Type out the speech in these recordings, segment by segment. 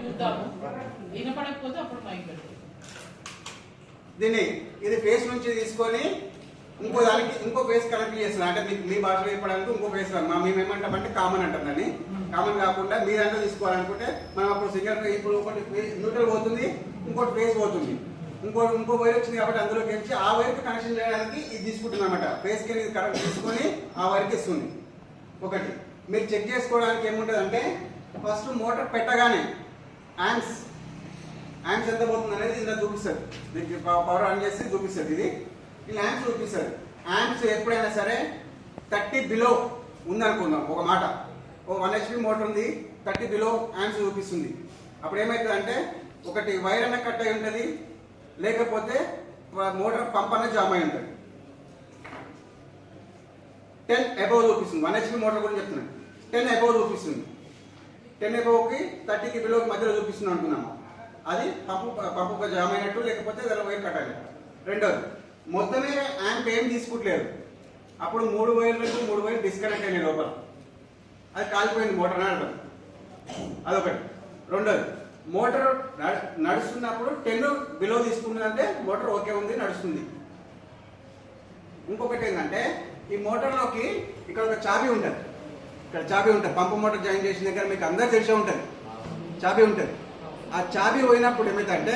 చూద్దాము, వినపడకపోతే అప్పుడు మైక్ పెడతాం. దీన్ని ఇది ఫేస్ నుంచి తీసుకొని ఇంకో దానికి ఇంకో ఫేస్ కనెక్ట్ చేస్తున్నా. అంటే మీకు మీ భాషలో చెప్పడానికి ఇంకో ఫేస్ మేము ఏమంటామంటే కామన్ అంటాం దాన్ని. కామన్ కాకుండా మీ దాంట్లో తీసుకోవాలనుకుంటే మనం అప్పుడు సింగల్ ఇప్పుడు ఒకటి న్యూట్రల్ పోతుంది, ఇంకోటి ఫేస్ పోతుంది, ఇంకో వైర్ వచ్చింది కాబట్టి అందులోకి వచ్చి ఆ వైర్కి కనెక్షన్ చేయడానికి ఇది తీసుకుంటుంది అనమాట. ఫేస్కి ఇది కరెక్ట్ తీసుకొని ఆ వైర్కి ఇస్తుంది. ఒకటి మీరు చెక్ చేసుకోవడానికి ఏముంటుంది అంటే ఫస్ట్ మోటార్ పెట్టగానే యాంప్స్ ఎంత పోతుంది అనేది ఇలా చూపిస్తుంది. మీకు పవర్ ఆన్ చేసి చూపిస్తుంది. ఇది ఈ యాంప్స్ చూపిస్తుంది. యాంప్స్ ఎప్పుడైనా సరే 30 బిలో ఉందనుకుందాం. ఒక మాట 1 HP మోటార్ ఉంది, 30 బిలో యాంప్స్ చూపిస్తుంది. అప్పుడు ఏమవుతుంది అంటే ఒకటి వైర్ అన్న కట్ అయి ఉంటుంది, లేకపోతే మోటార్ పంప్ అన్న జామ్ అయి ఉంటుంది. 10 అబౌవ్ చూపిస్తుంది. 1 HP మోటార్ గురించి చెప్తున్నాను. 10 అబౌవ్ చూపిస్తుంది. 10 అబౌవ్కి 30కి బిలోకి మధ్యలో చూపిస్తుంది అనుకున్నాము. అది పంపు జామ్ అయినట్టు, లేకపోతే దాని వైర్ కట్ అయినట్టు. రెండోది మొత్తమే యాంప్ ఏం తీసుకుంటలేదు. అప్పుడు 3 వైర్లు డిస్కనెక్ట్ అయినాయి లోపల, అది కాలిపోయింది మోటార్ నడవడం. అదొకటి. రెండోది మోటార్ నడుస్తున్నప్పుడు 10 బిలో తీసుకుంటుందంటే మోటార్ ఓకే ఉంది, నడుస్తుంది. ఇంకొకటి ఏంటంటే ఈ మోటార్లోకి ఇక్కడ ఒక చాబీ ఉంటుంది. ఇక్కడ చాబీ ఉంటుంది. పంపు మోటార్ జాయిన్ చేసిన దగ్గర మీకు అందరూ తెలిసే ఉంటుంది, చాబీ ఉంటుంది. ఆ చాబీ పోయినప్పుడు ఏమైందంటే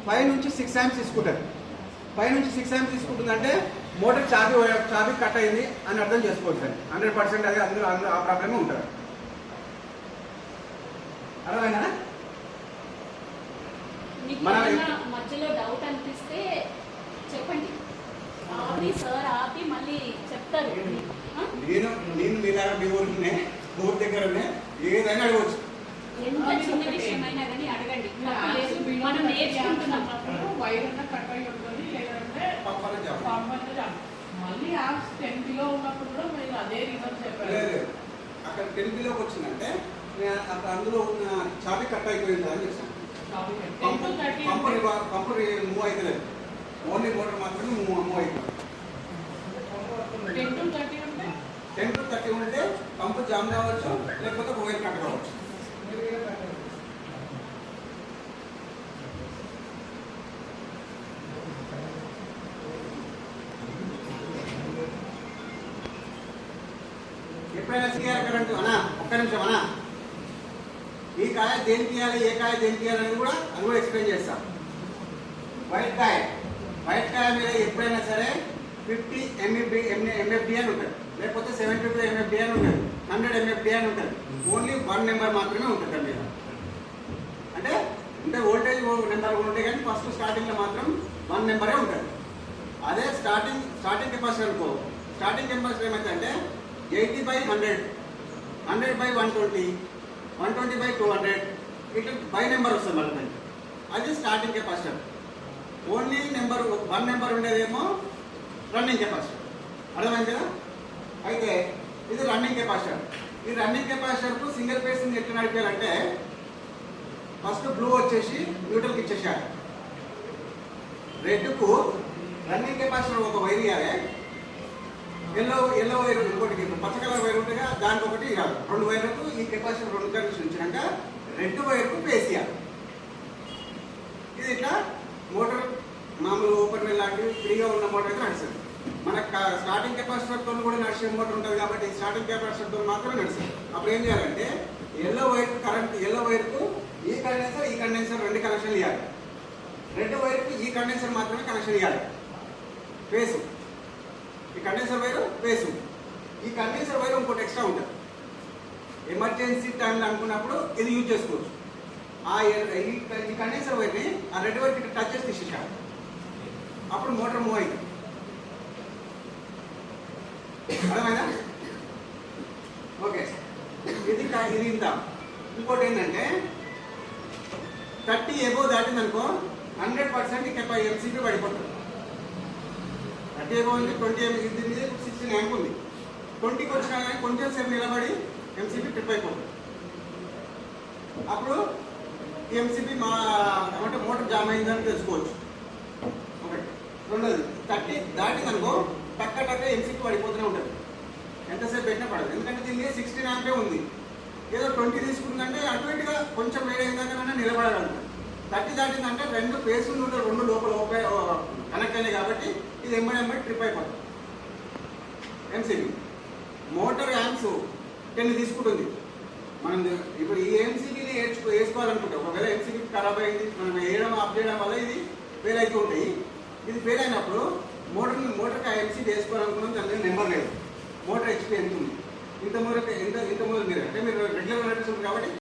5 నుంచి 6 యాంప్స్ తీసుకుంటుంది. 5 నుంచి 6 యాంప్స్ తీసుకుంటుందంటే మోటార్ చాబీ కట్ అయింది అని అర్థం చేసుకోవచ్చు. 100% అది అందులో ఆ ప్రాబ్లమే ఉంటుంది. అర్థమైనా? మధ్యలో డౌట్ అనిపిస్తే చెప్పండి, ఆపి సార్ ఆపి మళ్ళీ చెప్తారు. నేను మీలాగా మీ ఊరి దగ్గరనే ఏదైనా అడగవచ్చు. ఎంత చిన్న విషయమైనా కానీ అడగండి. మనం నేర్చుకుంటున్నాం. వైర్ అన్న కట్ అయి ఉంటుంది, లేదంటే మళ్ళీ యాప్స్ 10 బిలో ఉన్నప్పుడు కూడా మీరు అదే రీజన్ చెప్పారు. అక్కడ 10 బిలోకి వచ్చిందంటే అందులో ఉన్న చాబీ కట్ అయిపోయింది అని చెప్పాను. పంపు మూవ్ అవుతలేదు, ఓన్లీ మోటార్ మాత్రమే మూవ్ అవుతుంది. 10 to 30 ఉంటే 10 to 30 ఉంటే పంపు జామ్ కావచ్చు, లేకపోతే ఒక వైర్ కట్ కావచ్చు. ఎప్పుడైనా సీఆర్ కరెంట్ అనా ఒక్క నిమిషం అనా, ఈ కాయ దేనికి తీయాలి, ఏ కాయ దేనికి తీయాలని కూడా అది కూడా ఎక్స్ప్లెయిన్ చేస్తాం. వైట్ కాయ మీద ఎప్పుడైనా సరే 50 MFD అని ఉంటుంది, లేకపోతే 72 MFD అని ఉంటుంది, 100 MFD అని ఉంటుంది. ఓన్లీ 1 నెంబర్ మాత్రమే ఉంటుంది దాని మీద. అంటే వోల్టేజ్ నెంబర్ ఉంటాయి, కానీ ఫస్ట్ స్టార్టింగ్లో మాత్రం 1 నెంబరే ఉంటుంది. అదే స్టార్టింగ్ కెపాసిటీ అనుకో, స్టార్టింగ్ కెపాసిటీ ఏమైందంటే 80/100, 100/120, 120/200 ఇట్లా బై నెంబర్ వస్తుంది మళ్ళీ. అది స్టార్టింగ్ కెపాసిటర్. ఓన్లీ 1 నెంబర్ ఉండేదేమో రన్నింగ్ కెపాసిటర్. అర్థమైంది కదా? అయితే ఇది రన్నింగ్ కెపాసిటర్. ఈ రన్నింగ్ కెపాసిటర్కు సింగిల్ ఫేస్ ఎట్లా నడిపారంటే ఫస్ట్ బ్లూ వచ్చేసి న్యూట్రల్కి ఇచ్చేసారు. రెడ్కు రన్నింగ్ కెపాసిటర్ ఒక వైర్ ఇవ్వాలి, ఎల్లో వైర్ ఇంకోటి పచ్చ కలర్ వైర్ ఉంటుంది కదా, దానికి ఒకటి ఇవ్వాలి. 2 వైర్లకు ఈ కెపాసిటర్ 2 కనెక్షన్ ఇచ్చినాక రెడ్ వైర్కు ఫేస్ ఇవ్వాలి. ఇది ఇట్లా మోటార్ మామూలు ఓపెన్ వెల్ లాంటివి ఫ్రీగా ఉన్న మోటార్ అయితే నడుస్తుంది. మనకు స్టార్టింగ్ కెపాసిటర్తో కూడా నడిచే మోటార్ ఉంటుంది కాబట్టి స్టార్టింగ్ కెపాసిటర్తో మాత్రమే నడుస్తుంది. అప్పుడు ఏం చేయాలంటే ఎల్లో వైర్కు ఈ కండెన్సర్ 2 కనెక్షన్లు ఇవ్వాలి. రెడ్ వైర్కు ఈ కండెన్సర్ మాత్రమే కనెక్షన్ ఇవ్వాలి. ఫేసు ఈ కండెన్సర్ వైరు, ఫేసు ఈ కండెన్సర్ వైర్ ఇంకోటి ఎక్స్ట్రా ఉంటుంది. ఎమర్జెన్సీ టైంలో అనుకున్నప్పుడు ఇది యూజ్ చేసుకోవచ్చు. ఈ కండెన్సర్ వైర్ని ఆ రెడ్ వైర్కి టచ్ చేసి తీసేసారు. అప్పుడు మోటార్ మూవ్ అయింది. అర్థమైనా? ఓకే, ఇది ఇంత. ఇంకోటి ఏంటంటే 30 అబోవ్ దాటిందనుకో 100% ఎంసీపీ పడిపోతుంది. 30 అబోవ్ ఉంది, 20 16 యాంప్ ఉంది. 20కి వచ్చినా కానీ కొంచెం సేపు నిలబడి ఎంసీపీ ట్రిప్ అయిపోతుంది. అప్పుడు ఎంసీపీ అంటే మోటార్ జామ్ అయిందని తెలుసుకోవచ్చు. ఒకటి. రెండోది 30 దాటిందనుకో టక్క ఎంసీపీ పడిపోతూనే ఉంటుంది. ఎంతసేపు పెట్టినా పడదు, ఎందుకంటే దీని 16 యాంపే ఉంది. ఏదో 20 తీసుకుందంటే అటు ఇటుగా కొంచెం వేడైందాకైనా నిలబడగలుగుతాం. 30 దాటిందంటే రెండు ఫేసులు రెండు లోపల కనెక్ట్ అయినాయి కాబట్టి ఇది ఎంబడి ట్రిప్ అయిపోతుంది. ఎంసీబీ మోటార్ యాంప్స్ 10 తీసుకుంటుంది. మనం ఇప్పుడు ఈ ఎంసీబీని వేసుకోవాలనుకుంటే ఒకవేళ ఎంసీబీ ఖరాబ్ అయింది, మనం వేయడం ఆఫ్ చేయడం వల్ల ఇది ఫెయిల్ అవుతూ ఉంటాయి. ఇది ఫెయిల్ అయినప్పుడు మోటార్కి ఆ ఎంసీబీ వేసుకోవాలనుకున్నాం, దాని మీద నెంబర్ లేదు. మోటార్ హెచ్పీ ఎంత ఉంది, ఇంత మొదలు మీరు అంటే మీరు రెగ్యులర్ నడుస్తుంది కాబట్టి